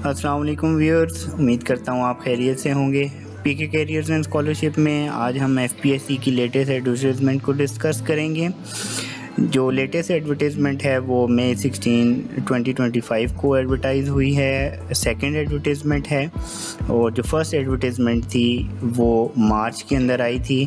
अस्सलाम वालेकुम व्यूअर्स, उम्मीद करता हूँ आप खैरियत से होंगे। पीके कैरियर्स एंड स्कॉलरशिप में आज हम एफपीएससी की लेटेस्ट एडवर्टाइजमेंट को डिस्कस करेंगे। जो लेटेस्ट एडवर्टाइजमेंट है वो मई 16, 2025 को एडवर्टाइज़ हुई है, सेकंड एडवर्टाइजमेंट है। और जो फर्स्ट एडवर्टाइजमेंट थी वो मार्च के अंदर आई थी।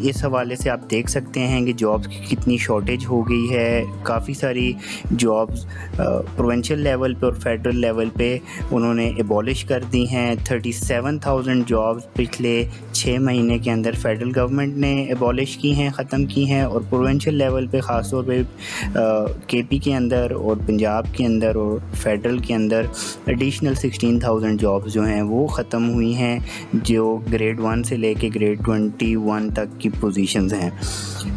इस हवाले से आप देख सकते हैं कि जॉब्स की कितनी शॉर्टेज हो गई है। काफ़ी सारी जॉब्स प्रोविंशियल लेवल पे और फेडरल लेवल पे उन्होंने एबॉलिश कर दी हैं। 37,000 जॉब्स पिछले 6 महीने के अंदर फेडरल गवर्नमेंट ने एबॉलिश की हैं, ख़त्म की हैं। और प्रोविंशियल लेवल पे ख़ास तौर पे केपी के अंदर और पंजाब के अंदर और फेडरल के अंदर एडिशनल 16,000 जॉब्स जो हैं वो ख़त्म हुई हैं, जो ग्रेड 1 से लेके ग्रेड 21 तक की पोजीशंस हैं।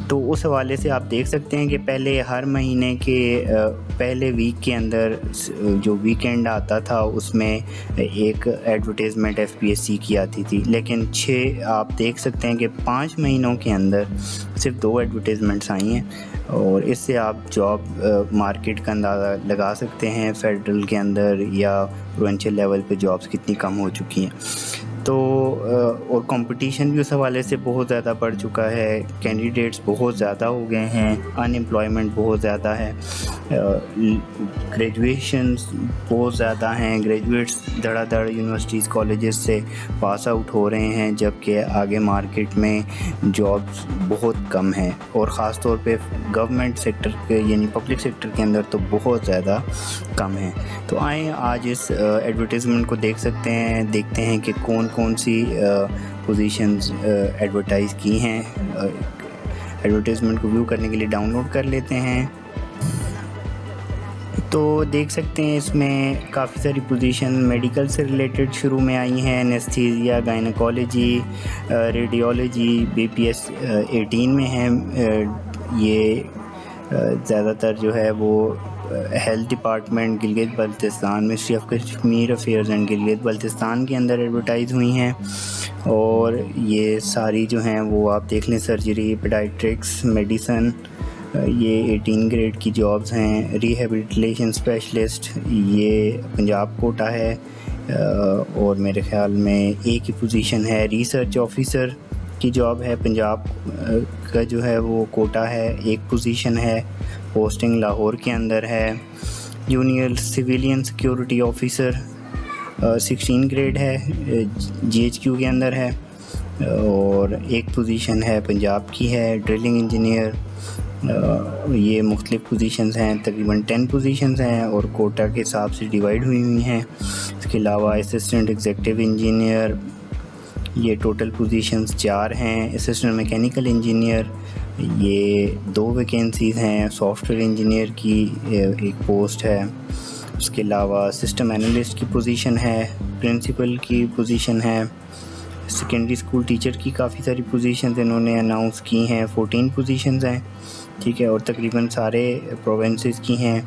तो उस हवाले से आप देख सकते हैं कि पहले हर महीने के पहले वीक के अंदर जो वीकेंड आता था उसमें एक एडवर्टाइजमेंट एफपीएससी की आती थी, लेकिन आप देख सकते हैं कि 5 महीनों के अंदर सिर्फ 2 एडवर्टाइजमेंट्स आई हैं। और इससे आप जॉब मार्केट का अंदाज़ा लगा सकते हैं फेडरल के अंदर या प्रोविंशियल लेवल पे जॉब्स कितनी कम हो चुकी हैं। तो और कंपटीशन भी उस हवाले से बहुत ज़्यादा बढ़ चुका है, कैंडिडेट्स बहुत ज़्यादा हो गए हैं, अनएम्प्लॉयमेंट बहुत ज़्यादा है, ग्रेजुएशंस बहुत ज़्यादा हैं, ग्रेजुएट्स धड़ाधड़ यूनिवर्सिटीज़ कॉलेजेस से पास आउट हो रहे हैं, जबकि आगे मार्केट में जॉब्स बहुत कम हैं। और ख़ास तौर पे गवर्नमेंट सेक्टर के यानी पब्लिक सेक्टर के अंदर तो बहुत ज़्यादा कम है। तो आए आज इस एडवर्टाइजमेंट को देखते हैं कि कौन सी पोजीशंस एडवर्टाइज़ की हैं। एडवर्टाइजमेंट को व्यू करने के लिए डाउनलोड कर लेते हैं। तो देख सकते हैं इसमें काफ़ी सारी पोजीशन मेडिकल से रिलेटेड शुरू में आई हैं, एनेस्थीसिया, गायनेकोलॉजी, रेडियोलॉजी, बीपीएस 18 में है। ये ज़्यादातर जो है वो health department Gilgit Baltistan, ministry of Kashmir affairs and Gilgit Baltistan के अंदर एडवर्टाइज़ हुई हैं। और ये सारी जो हैं वो आप देख लें, सर्जरी, पेडियाट्रिक्स, मेडिसन, ये 18 ग्रेड की जॉब्स हैं। रिहेबिलिटेशन स्पेशलिस्ट ये पंजाब कोटा है और मेरे ख़्याल में एक ही पोजीशन है। रिसर्च ऑफिसर की जॉब है, पंजाब का जो है वो कोटा है, एक पोजीशन है, पोस्टिंग लाहौर के अंदर है। Junior civilian security officer 16 grade है, जीएचक्यू के अंदर है और एक पोजीशन है पंजाब की है। ड्रिलिंग इंजीनियर, ये मुख्तलिफ पोजीशंस हैं, तकरीबन 10 पोजीशंस हैं और कोटा के हिसाब से डिवाइड हुई हैं। इसके अलावा असिस्टेंट एग्जीक्यूटिव इंजीनियर, ये टोटल पोजीशंस 4 हैं। असिस्टेंट मैकेनिकल इंजीनियर, ये 2 वैकेंसीज़ हैं। सॉफ्टवेयर इंजीनियर की एक पोस्ट है। उसके अलावा सिस्टम एनालिस्ट की पोजीशन है, प्रिंसिपल की पोजीशन है। सेकेंडरी स्कूल टीचर की काफ़ी सारी पोजीशंस इन्होंने अनाउंस की हैं, 14 पोजीशंस हैं, ठीक है। और तकरीबन सारे प्रोविंसेस की हैं।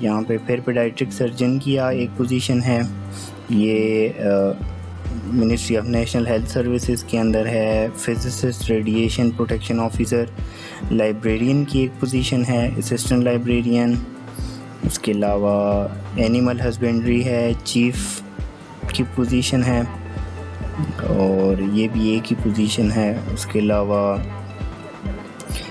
यहाँ पे फिर पेडियाट्रिक सर्जन की एक पोजीशन है, ये ministry of national health services के अंदर है। Physicist, radiation protection officer, librarian की एक पोजीशन है, असिस्टेंट लाइब्रेरियन। उसके अलावा एनिमल हस्बेंड्री है, चीफ की पोजीशन है और ये भी एक ही पोजीशन है। उसके अलावा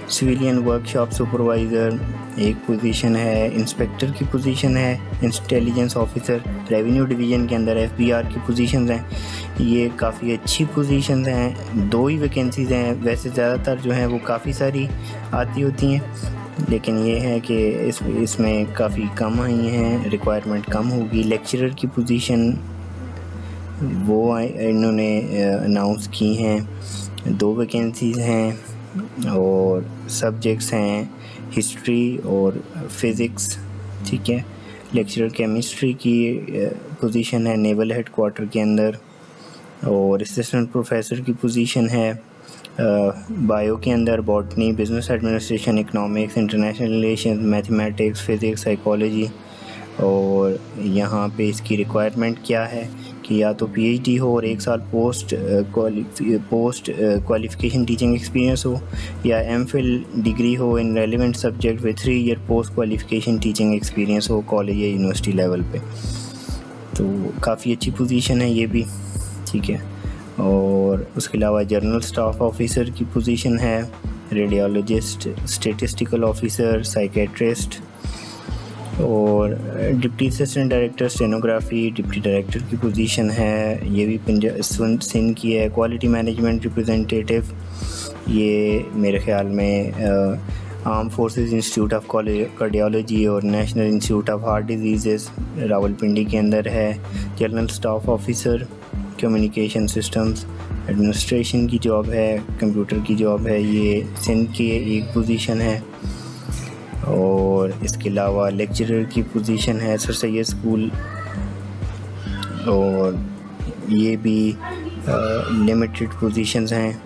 सिविलियन वर्कशॉप सुपरवाइज़र एक पोजीशन है, इंस्पेक्टर की पोजीशन है, इंटेलिजेंस ऑफिसर रेवेन्यू डिवीज़न के अंदर एफबीआर की पोजीशंस हैं। ये काफ़ी अच्छी पोजीशंस हैं, 2 ही वैकेंसीज़ हैं। वैसे ज़्यादातर जो हैं वो काफ़ी सारी आती होती हैं, लेकिन ये है कि इसमें काफ़ी कम आई हैं, रिक्वायरमेंट कम होगी। लेक्चरर की पोजीशन वो इन्होंने अनाउंस की हैं, 2 वैकेंसीज़ हैं और सब्जेक्ट्स हैं हिस्ट्री और फिज़िक्स, ठीक है। लेक्चरर केमिस्ट्री की पोजीशन है नेवल हेडक्वार्टर के अंदर और असिस्टेंट प्रोफेसर की पोजीशन है बायो के अंदर, botany, business administration, economics, international relations, mathematics, physics, psychology. और यहाँ पे इसकी रिक्वायरमेंट क्या है कि या तो पीएचडी हो और 1 साल पोस्ट क्वालिफिकेशन टीचिंग एक्सपीरियंस हो, या एमफिल डिग्री हो in relevant subject with 3 year post qualification teaching experience हो कॉलेज या यूनिवर्सिटी लेवल पे। तो काफ़ी अच्छी पोजीशन है ये भी, ठीक है। और उसके अलावा जनरल स्टाफ ऑफिसर की पोजीशन है, रेडियोलॉजिस्ट, स्टैटिस्टिकल ऑफिसर, साइकेट्रिस्ट, और deputy assistant director stenography, deputy director की पोजीशन है, ये भी पंजाब सिंध की है। क्वालिटी मैनेजमेंट रिप्रेजेंटेटिव, ये मेरे ख़्याल में armed forces institute of cardiology और national institute of heart diseases Rawalpindi के अंदर है। General staff officer, communication systems administration की जॉब है, कंप्यूटर की जॉब है, ये सिंध की एक पोजीशन है। और इसके अलावा लेक्चरर की पोजीशन है सर सैयद स्कूल, और ये भी लिमिटेड पोजीशंस हैं।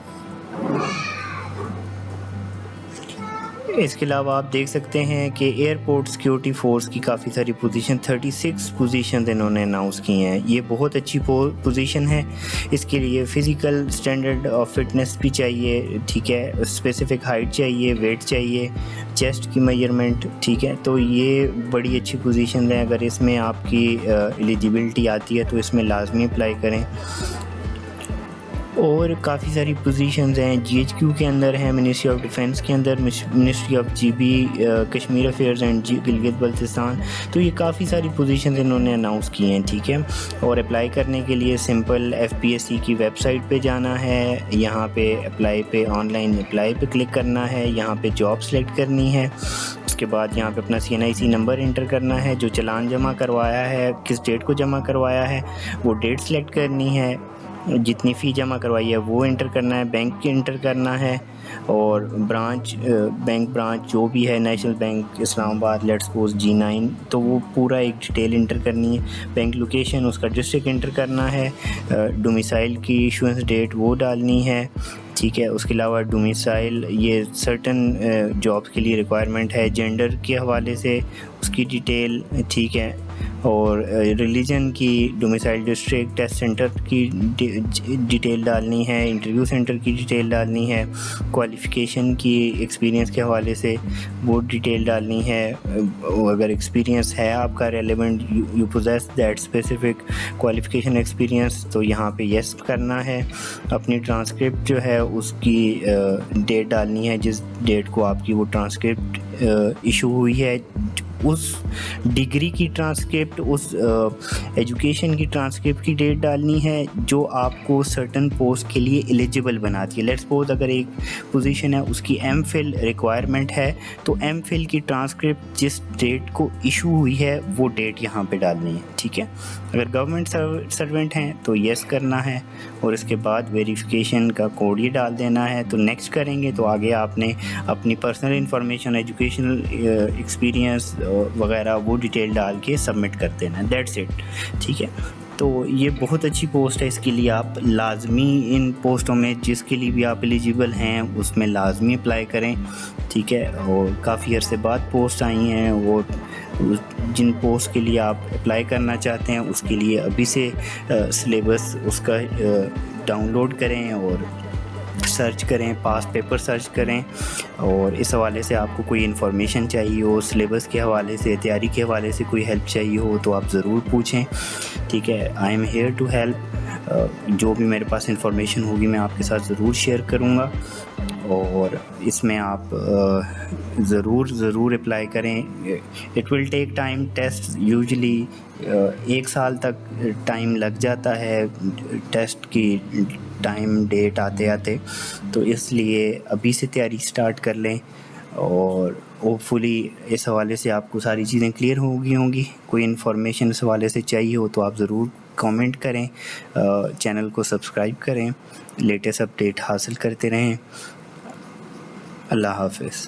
इसके अलावा आप देख सकते हैं कि एयरपोर्ट सिक्योरिटी फ़ोर्स की काफ़ी सारी पोजीशन, 36 पोजीशन इन्होंने अनाउंस की हैं। ये बहुत अच्छी पोजीशन है। इसके लिए फ़िज़िकल स्टैंडर्ड ऑफ फिटनेस भी चाहिए, ठीक है, स्पेसिफिक हाइट चाहिए, वेट चाहिए, चेस्ट की मेजरमेंट, ठीक है। तो ये बड़ी अच्छी पोजीशन है। अगर इसमें आपकी एलिजिबिलिटी आती है तो इसमें लाजमी अप्लाई करें। और काफ़ी सारी पोजीशंस हैं जीएचक्यू के अंदर हैं, मिनिस्ट्री ऑफ डिफेंस के अंदर, ministry of GB, Kashmir affairs and Gilgit Baltistan. तो ये काफ़ी सारी पोजीशंस इन्होंने अनाउंस की हैं, ठीक है। और अप्लाई करने के लिए सिंपल एफपीएससी की वेबसाइट पे जाना है, यहाँ पे अप्लाई पे, ऑनलाइन अप्लाई पे क्लिक करना है, यहाँ पे जॉब सेलेक्ट करनी है। उसके बाद यहाँ पे अपना CNIC नंबर इंटर करना है, जो चालान जमा करवाया है, किस डेट को जमा करवाया है वो डेट सेलेक्ट करनी है, जितनी फ़ी जमा करवाई है वो इंटर करना है, बैंक इंटर करना है, और ब्रांच, बैंक ब्रांच जो भी है, national bank Islamabad, let's suppose G9, तो वो पूरा एक डिटेल इंटर करनी है। बैंक लोकेशन, उसका डिस्ट्रिक्ट इंटर करना है, डोमिसाइल की इशुएंस डेट वो डालनी है, ठीक है। उसके अलावा डोमिसाइल, ये सर्टन जॉब्स के लिए रिक्वायरमेंट है, जेंडर के हवाले से उसकी डिटेल, ठीक है। और रिलीजन की, डोमिसाइल डिस्ट्रिक्ट, टेस्ट सेंटर की डिटेल डालनी है, इंटरव्यू सेंटर की डिटेल डालनी है, क्वालिफ़िकेशन की एक्सपीरियंस के हवाले से वो डिटेल डालनी है। अगर एक्सपीरियंस है आपका relevant, you possess that specific qualification experience, तो यहाँ पे यस करना है। अपनी ट्रांसक्रिप्ट जो है उसकी डेट डालनी है, जिस डेट को आपकी वो ट्रांसक्रिप्ट इशू हुई है, उस डिग्री की ट्रांसक्रिप्ट, उस एजुकेशन की ट्रांसक्रिप्ट की डेट डालनी है जो आपको सर्टन पोस्ट के लिए एलिजिबल बनाती है। लेट्स सपोज अगर एक पोजीशन है उसकी MPhil रिक्वायरमेंट है, तो MPhil की ट्रांसक्रिप्ट जिस डेट को इशू हुई है वो डेट यहाँ पे डालनी है, ठीक है। अगर गवर्नमेंट सर्वेंट हैं तो येस करना है, और इसके बाद वेरिफिकेशन का कोड ये डाल देना है। तो नेक्स्ट करेंगे तो आगे आपने अपनी पर्सनल इंफॉर्मेशन, एजुकेशनल एक्सपीरियंस वगैरह वो डिटेल डाल के सबमिट कर देना, दैट्स इट, ठीक है। तो ये बहुत अच्छी पोस्ट है, इसके लिए आप लाजमी इन पोस्टों में जिसके लिए भी आप एलिजिबल हैं उसमें लाजमी अप्लाई करें, ठीक है। और काफ़ी अरसे बाद पोस्ट आई हैं, वो जिन पोस्ट के लिए आप अप्लाई करना चाहते हैं उसके लिए अभी से सिलेबस उसका डाउनलोड करें और सर्च करें, पास पेपर सर्च करें। और इस हवाले से आपको कोई इन्फॉर्मेशन चाहिए हो, सिलेबस के हवाले से, तैयारी के हवाले से कोई हेल्प चाहिए हो तो आप ज़रूर पूछें, ठीक है। I am here to help. जो भी मेरे पास इन्फॉर्मेशन होगी मैं आपके साथ ज़रूर शेयर करूँगा, और इसमें आप ज़रूर अप्लाई करें। It will take time, test usually 1 साल तक टाइम लग जाता है टेस्ट की टाइम डेट आते, तो इसलिए अभी से तैयारी स्टार्ट कर लें। और होपफुली इस हवाले से आपको सारी चीज़ें क्लियर होंगी। कोई इन्फॉर्मेशन इस हवाले से चाहिए हो तो आप ज़रूर कमेंट करें, चैनल को सब्सक्राइब करें, लेटेस्ट अपडेट हासिल करते रहें। अल्लाह हाफ़िज़।